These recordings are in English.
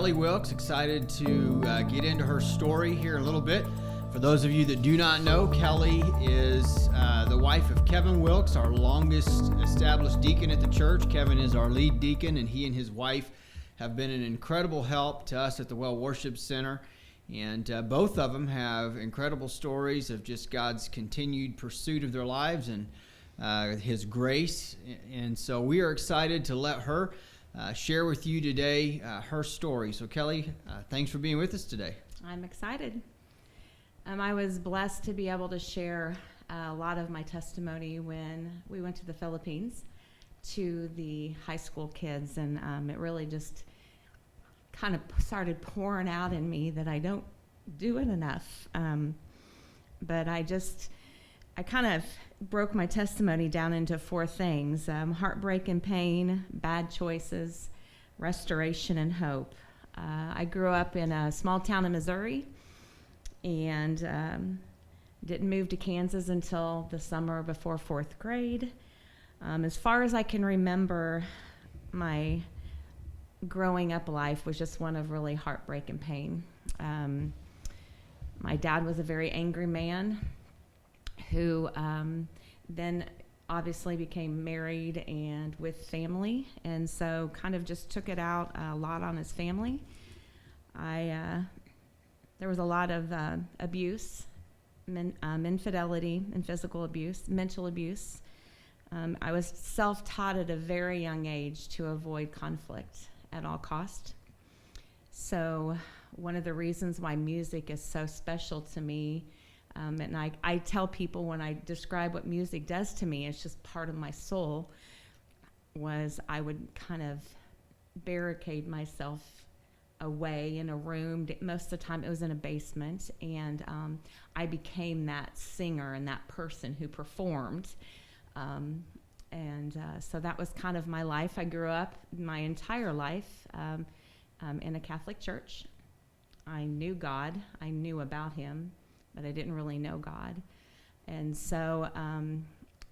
Kelly Wilks. Excited to get into her story here in a little bit. For those of you that do not know, Kelly is the wife of Kevin Wilks, our longest established deacon at the church. Kevin is our lead deacon, and he and his wife have been an incredible help to us at the Well Worship Center. And both of them have incredible stories of just God's continued pursuit of their lives and His grace. And so we are excited to let her share with you today her story. So Kelly, thanks for being with us today. I'm excited. I was blessed to be able to share a lot of my testimony when we went to the Philippines to the high school kids, and it really just kind of started pouring out in me that I don't do it enough. But I kind of broke my testimony down into four things: heartbreak and pain, bad choices, restoration, and hope. I grew up in a small town in Missouri and didn't move to Kansas until the summer before fourth grade. As far as I can remember, my growing up life was just one of really heartbreak and pain. My dad was a very angry man who then obviously became married and with family, and so kind of just took it out a lot on his family. There was a lot of abuse, infidelity and physical abuse, mental abuse. I was self-taught at a very young age to avoid conflict at all cost. So one of the reasons why music is so special to me, and I tell people when I describe what music does to me, it's just part of my soul, was I would kind of barricade myself away in a room. Most of the time it was in a basement, and I became that singer and that person who performed. So that was kind of my life. I grew up my entire life in a Catholic church. I knew God. I knew about Him, but I didn't really know God. And so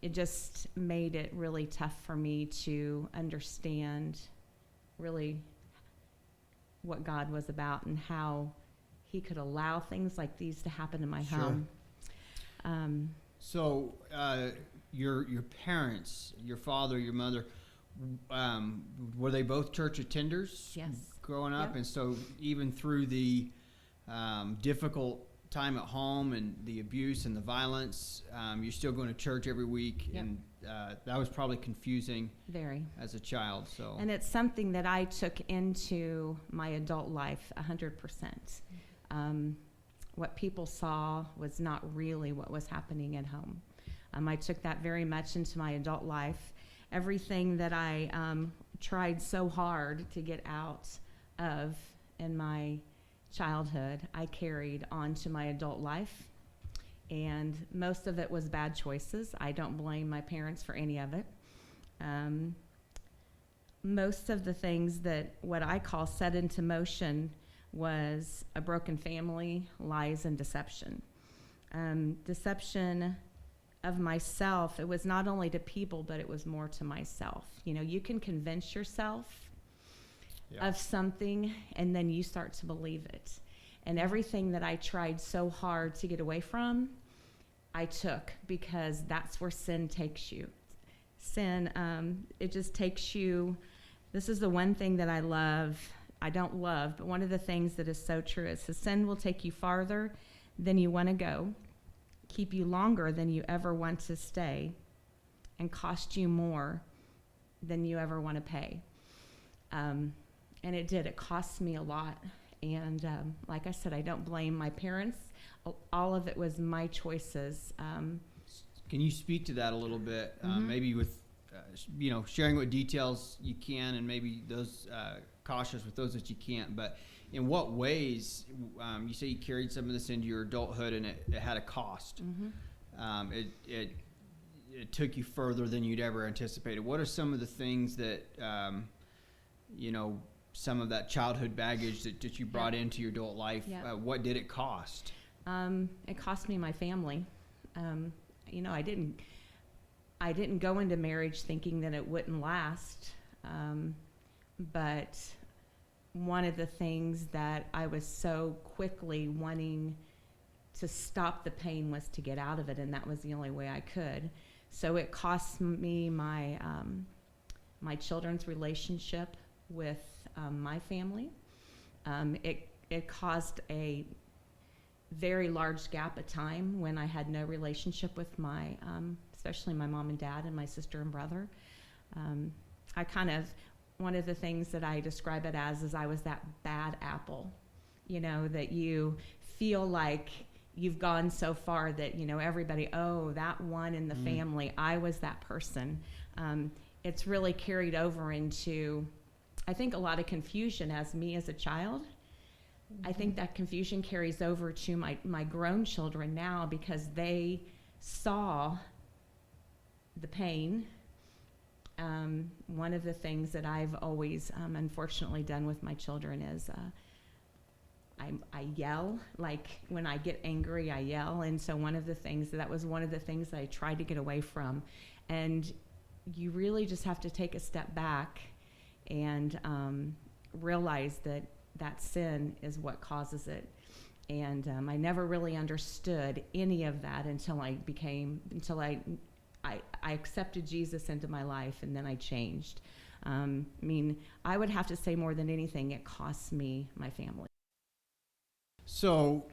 it just made it really tough for me to understand really what God was about and how He could allow things like these to happen in my home. So your parents, your father, your mother, were they both church attenders? Yes. Growing up? Yep. And so even through the difficult time at home and the abuse and the violence, you're still going to church every week. Yep. And that was probably confusing Very. as a child. So. And it's something that I took into my adult life 100%. What people saw was not really what was happening at home. I took that very much into my adult life. Everything that I tried so hard to get out of in my childhood, I carried on to my adult life. And most of it was bad choices. I don't blame my parents for any of it. Most of the things that what I call set into motion was a broken family, lies, and deception. Deception of myself. It was not only to people, but it was more to myself. You know, you can convince yourself of something, and then you start to believe it. And everything that I tried so hard to get away from, I took, because that's where sin takes you. Sin, it just takes you. This is the one thing that I don't love, but one of the things that is so true is the sin will take you farther than you want to go, keep you longer than you ever want to stay, and cost you more than you ever want to pay. And it did. It cost me a lot. And like I said, I don't blame my parents. All of it was my choices. Can you speak to that a little bit? Mm-hmm. Maybe with, sharing what details you can, and maybe those cautious with those that you can't. But in what ways, you say you carried some of this into your adulthood, and it had a cost. Mm-hmm. It took you further than you'd ever anticipated. What are some of the things that, some of that childhood baggage that you brought into your adult life, what did it cost? It cost me my family. I didn't go into marriage thinking that it wouldn't last. But one of the things that I was so quickly wanting to stop the pain was to get out of it, and that was the only way I could. So it cost me my my children's relationship with my family. It caused a very large gap of time when I had no relationship with my, especially my mom and dad and my sister and brother. I kind of, one of the things that I describe it as is I was that bad apple, you know, that you feel like you've gone so far that, you know, everybody, oh, that one in the family, I was that person. It's really carried over into, I think, a lot of confusion as me as a child. I think that confusion carries over to my grown children now because they saw the pain. One of the things that I've always unfortunately done with my children is I yell. Like when I get angry, I yell. And so that was one of the things that I tried to get away from. And you really just have to take a step back and realize that sin is what causes it. And I never really understood any of that until I accepted Jesus into my life, and then I changed. I mean, I would have to say more than anything, it costs me my family. So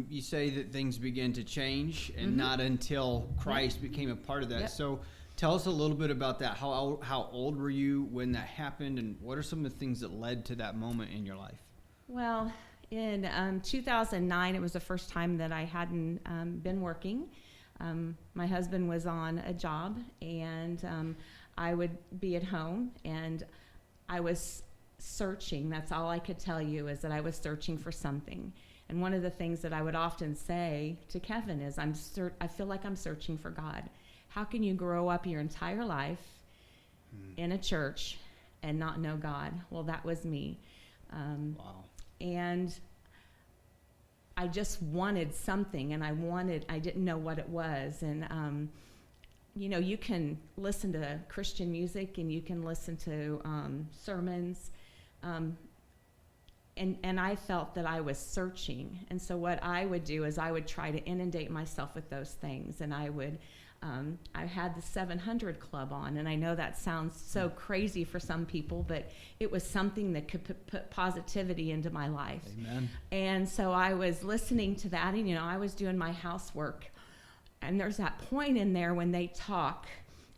you say that things begin to change, and not until Christ became a part of that. Yep. So tell us a little bit about that. How old were you when that happened, and what are some of the things that led to that moment in your life? Well, in 2009, it was the first time that I hadn't been working. My husband was on a job, and I would be at home, and I was searching. That's all I could tell you, is that I was searching for something. And one of the things that I would often say to Kevin is, I feel like I'm searching for God. How can you grow up your entire life in a church and not know God? Well, that was me. Wow. And I just wanted something, and I didn't know what it was. And, you know, you can listen to Christian music, and you can listen to sermons, and I felt that I was searching. And so what I would do is I would try to inundate myself with those things, and I had the 700 Club on, and I know that sounds so crazy for some people, but it was something that could put positivity into my life. Amen. And so I was listening to that, and, you know, I was doing my housework, and there's that point in there when they talk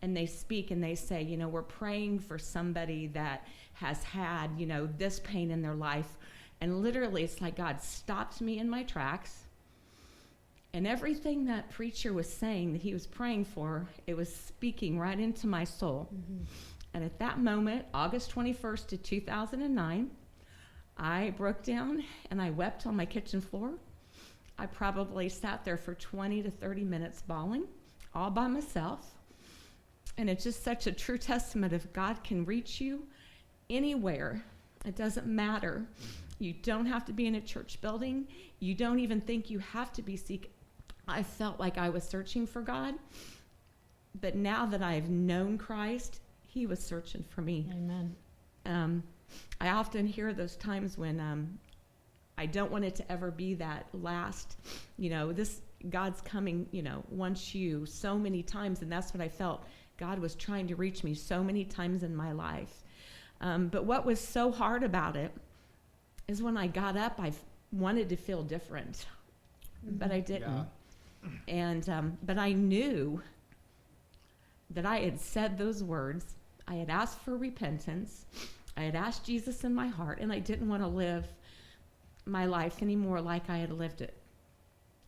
and they speak and they say, you know, we're praying for somebody that has had, you know, this pain in their life. And literally, it's like God stopped me in my tracks. And everything that preacher was saying that he was praying for, it was speaking right into my soul. Mm-hmm. And at that moment, August 21st of 2009, I broke down and I wept on my kitchen floor. I probably sat there for 20 to 30 minutes bawling, all by myself. And it's just such a true testament of God can reach you anywhere. It doesn't matter. You don't have to be in a church building. You don't even think you have to be seeking. I felt like I was searching for God, but now that I've known Christ, he was searching for me. Amen. I often hear those times when I don't want it to ever be that last, you know, this God's coming, you know, wants you so many times, and that's what I felt. God was trying to reach me so many times in my life. But what was so hard about it is when I got up, I wanted to feel different, but I didn't. Yeah. And but I knew that I had said those words. I had asked for repentance. I had asked Jesus in my heart, and I didn't want to live my life anymore like I had lived it.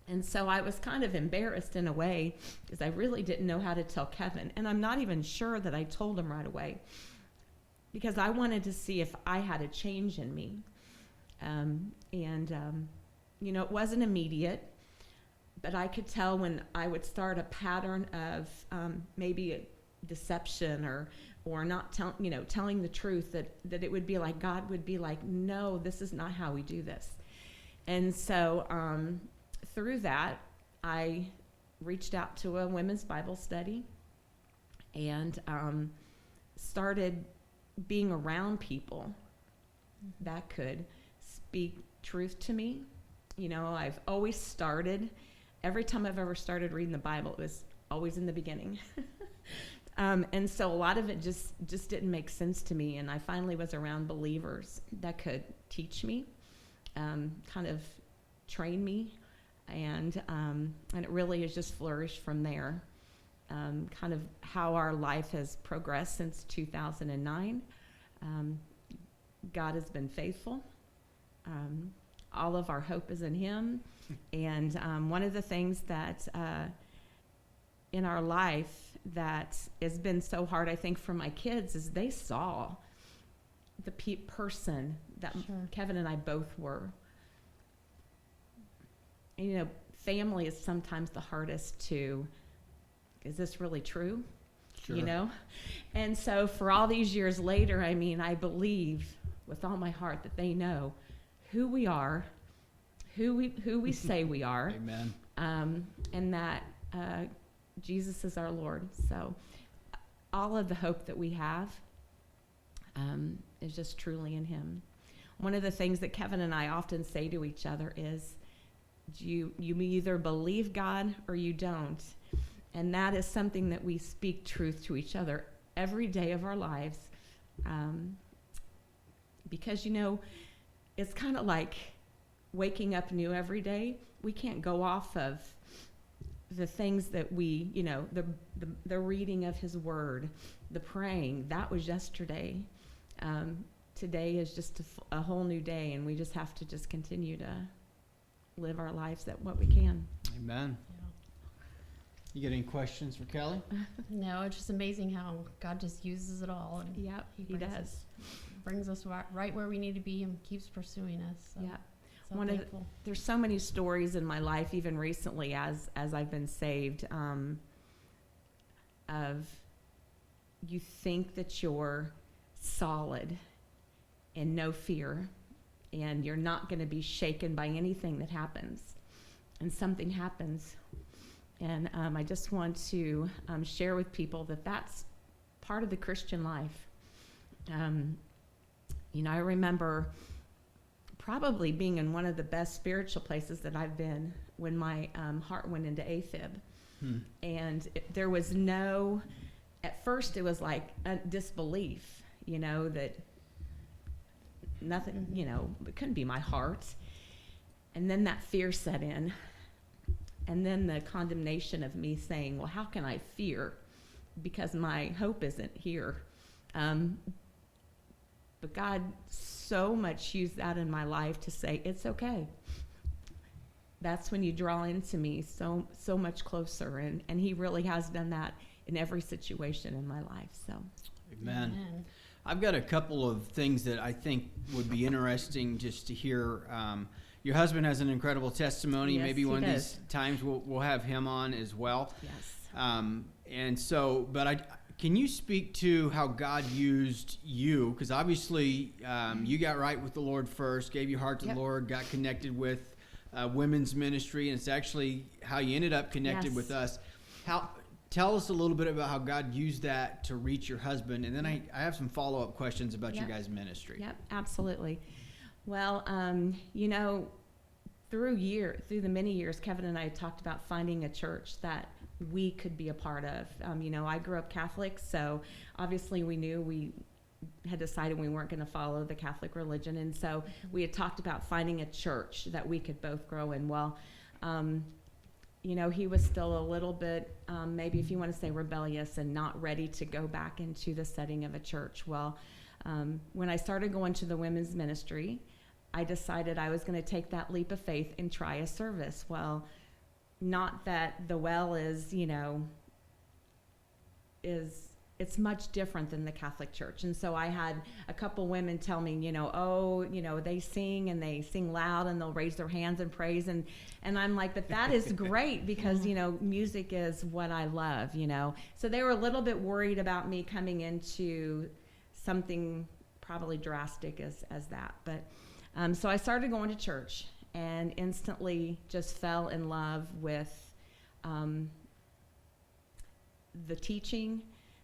And so I was kind of embarrassed in a way because I really didn't know how to tell Kevin. And I'm not even sure that I told him right away because I wanted to see if I had a change in me. You know, it wasn't immediate, but I could tell when I would start a pattern of maybe a deception or not telling the truth, that it would be like God would be like, no, this is not how we do this. And so through that, I reached out to a women's Bible study and started being around people that could speak truth to me. I've always started, every time I've ever started reading the Bible, it was always in the beginning. And so a lot of it just didn't make sense to me. And I finally was around believers that could teach me, kind of train me. And it really has just flourished from there. Kind of how our life has progressed since 2009. God has been faithful. All of our hope is in him. And one of the things that in our life that has been so hard, I think, for my kids is they saw the person that Kevin and I both were. And, family is sometimes the hardest to, is this really true? Sure. And so for all these years later, I believe with all my heart that they know who we are, who we say we are. Amen. And that Jesus is our Lord. So all of the hope that we have is just truly in him. One of the things that Kevin and I often say to each other is, you either believe God or you don't. And that is something that we speak truth to each other every day of our lives. Because, it's kind of like waking up new every day. We can't go off of the things that we, the reading of his word, the praying. That was yesterday. Today is just a whole new day, and we just have to just continue to live our lives at what we can. Amen. You get any questions for Kelly? No, it's just amazing how God just uses it all. And Yep, he does. Brings us right where we need to be and keeps pursuing us. So, Yeah. so thankful. There's so many stories in my life, even recently as I've been saved, of you think that you're solid and no fear, and you're not going to be shaken by anything that happens, and something happens. And I just want to share with people that that's part of the Christian life. I remember probably being in one of the best spiritual places that I've been when my heart went into AFib. And there was at first it was like a disbelief, that nothing, it couldn't be my heart. And then that fear set in. And then the condemnation of me saying, well, how can I fear? Because my hope isn't here. But God so much used that in my life to say, it's okay. That's when you draw into me so much closer. And he really has done that in every situation in my life. So, Amen. I've got a couple of things that I think would be interesting just to hear. Your husband has an incredible testimony. Yes, Maybe one of does. these times we'll have him on as well. yes. And so, can you speak to how God used you? Because obviously you got right with the Lord first, gave your heart to the Lord, got connected with women's ministry, and it's actually how you ended up connected with us. Tell us a little bit about how God used that to reach your husband, and then I have some follow-up questions about your guys' ministry. Yep, absolutely. Well, through the many years, Kevin and I talked about finding a church that we could be a part of. I grew up Catholic, so obviously we knew we had decided we weren't going to follow the Catholic religion, and so we had talked about finding a church that we could both grow in. Well, he was still a little bit, maybe if you want to say rebellious and not ready to go back into the setting of a church. Well, when I started going to the women's ministry, I decided I was going to take that leap of faith and try a service. Well, not that the well is, it's much different than the Catholic Church. And so I had a couple women tell me, they sing and they sing loud and they'll raise their hands and praise. And I'm like, but that is great because, music is what I love, So they were a little bit worried about me coming into something probably drastic as that. But so I started going to church and instantly just fell in love with the teaching,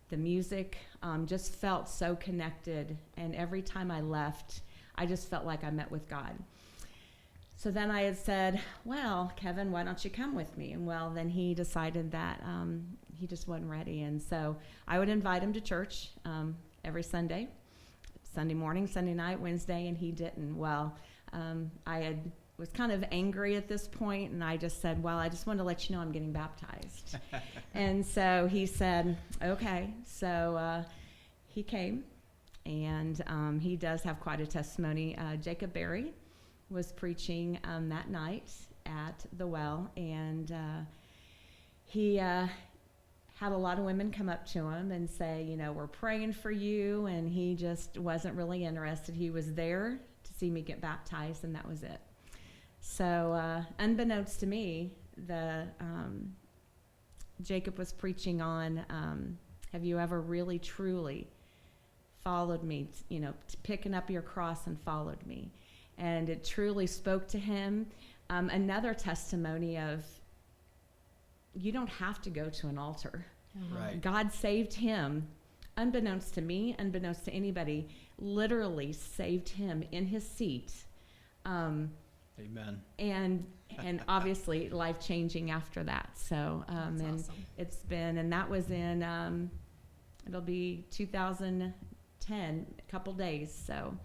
the music, just felt so connected. And every time I left, I just felt like I met with God. So then I had said, well, Kevin, why don't you come with me? And well, then he decided that he just wasn't ready. And so I would invite him to church every Sunday morning, Sunday night, Wednesday, and he didn't. Well, was kind of angry at this point, and I just said, well, I just wanted to let you know I'm getting baptized. And so he said, okay. So he came, and he does have quite a testimony. Jacob Berry was preaching that night at the well, and he had a lot of women come up to him and say, you know, we're praying for you, and he just wasn't really interested. He was there to see me get baptized, and that was it. So unbeknownst to me, Jacob was preaching on, have you ever really, truly followed me, you know, picking up your cross and followed me? And it truly spoke to him. Another testimony of, you don't have to go to an altar. Right. God saved him, unbeknownst to me, unbeknownst to anybody, literally saved him in his seat. Amen. And obviously life-changing after that. So, That's and awesome. it's been, and that was in, it'll be 2010, a couple days. So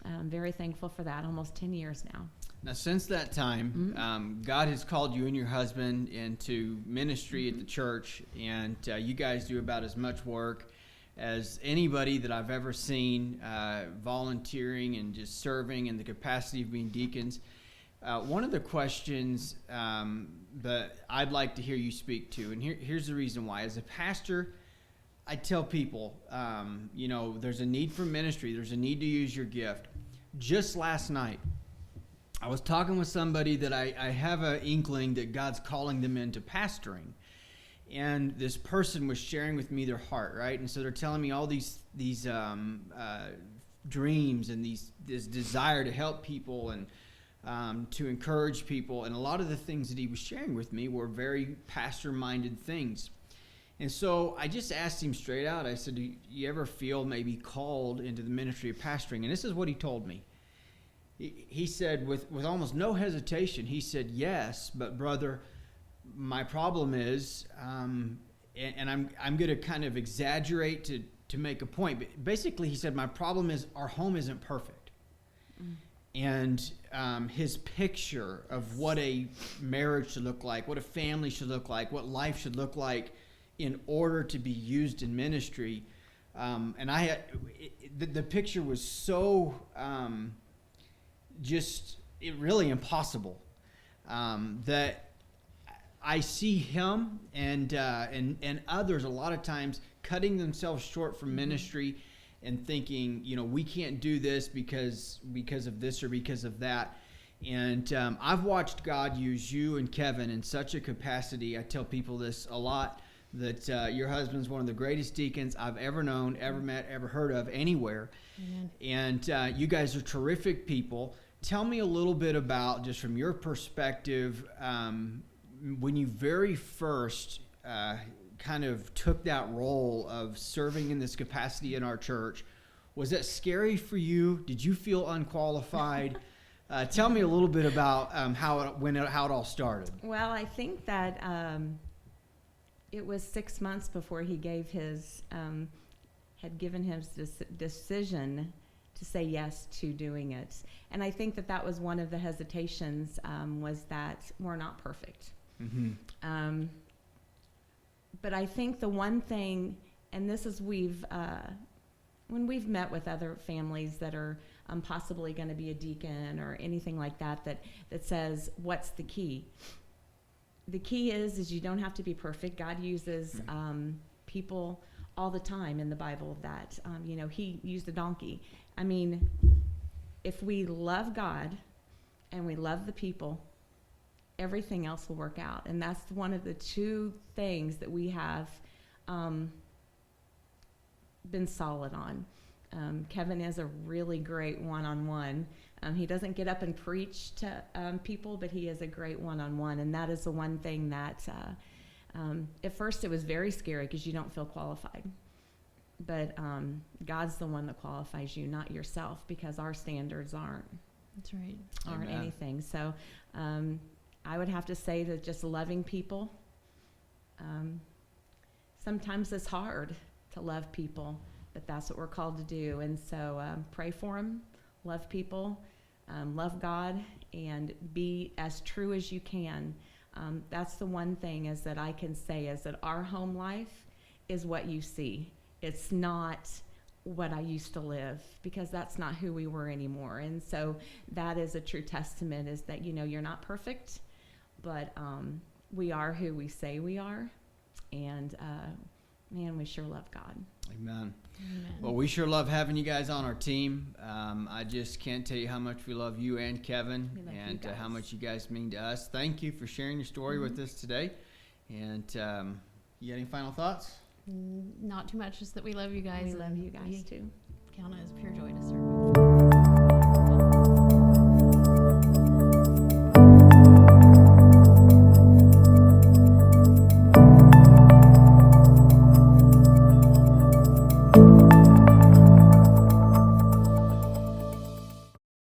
I'm very thankful for that, almost 10 years now. Now, since that time, God has called you and your husband into ministry at the church, and you guys do about as much work as anybody that I've ever seen, volunteering and just serving in the capacity of being deacons. One of the questions that I'd like to hear you speak to, and here's the reason why. As a pastor, I tell people, you know, there's a need for ministry. There's a need to use your gift. Just last night, I was talking with somebody that I have an inkling that God's calling them into pastoring. And this person was sharing with me their heart, right? And so they're telling me all these dreams and this desire to help people and to encourage people. And a lot of the things that he was sharing with me were very pastor-minded things. And so I just asked him straight out. I said, do you ever feel maybe called into the ministry of pastoring? And this is what he told me. He said with almost no hesitation, he said, yes, but brother, my problem is, and I'm going to kind of exaggerate to make a point, but basically he said, my problem is our home isn't perfect. And his picture of what a marriage should look like, what a family should look like, what life should look like in order to be used in ministry. And the picture was so really impossible that I see him and others a lot of times cutting themselves short from ministry and thinking, you know, we can't do this because of this or because of that. And I've watched God use you and Kevin in such a capacity. I tell people this a lot, that your husband's one of the greatest deacons I've ever known, ever met, ever heard of anywhere. Amen. And you guys are terrific people. Tell me a little bit about, just from your perspective, when you very first kind of took that role of serving in this capacity in our church. Was that scary for you? Did you feel unqualified? Tell me a little bit about how it all started. Well, I think that it was 6 months before he gave his had given his decision to say yes to doing it. And I think that was one of the hesitations, was that we're not perfect. Mm-hmm. But I think the one thing, and this is when we've met with other families that are possibly going to be a deacon or anything like that says, what's the key? The key is you don't have to be perfect. God uses people all the time in the Bible that, he used a donkey. I mean, if we love God and we love the people, everything else will work out. And that's one of the two things that we have been solid on. Kevin is a really great one-on-one. He doesn't get up and preach to people, but he is a great one-on-one. And that is the one thing that at first it was very scary because you don't feel qualified. but God's the one that qualifies you, not yourself, because our standards aren't That's right. aren't Amen. anything. So I would have to say that just loving people, sometimes it's hard to love people, but that's what we're called to do. And so pray for them, love people, love God, and be as true as you can. That's the one thing is that I can say is that our home life is what you see. It's not what I used to live, because that's not who we were anymore. And so that is a true testament, is that, you're not perfect, but we are who we say we are. And man, we sure love God. Amen. Amen. Well, we sure love having you guys on our team. I just can't tell you how much we love you and Kevin, We love you and how guys. much you guys mean to us. Thank you for sharing your story with us today. And you got any final thoughts? Not too much, just that we love you guys. We and love you guys we too. count it as pure joy to serve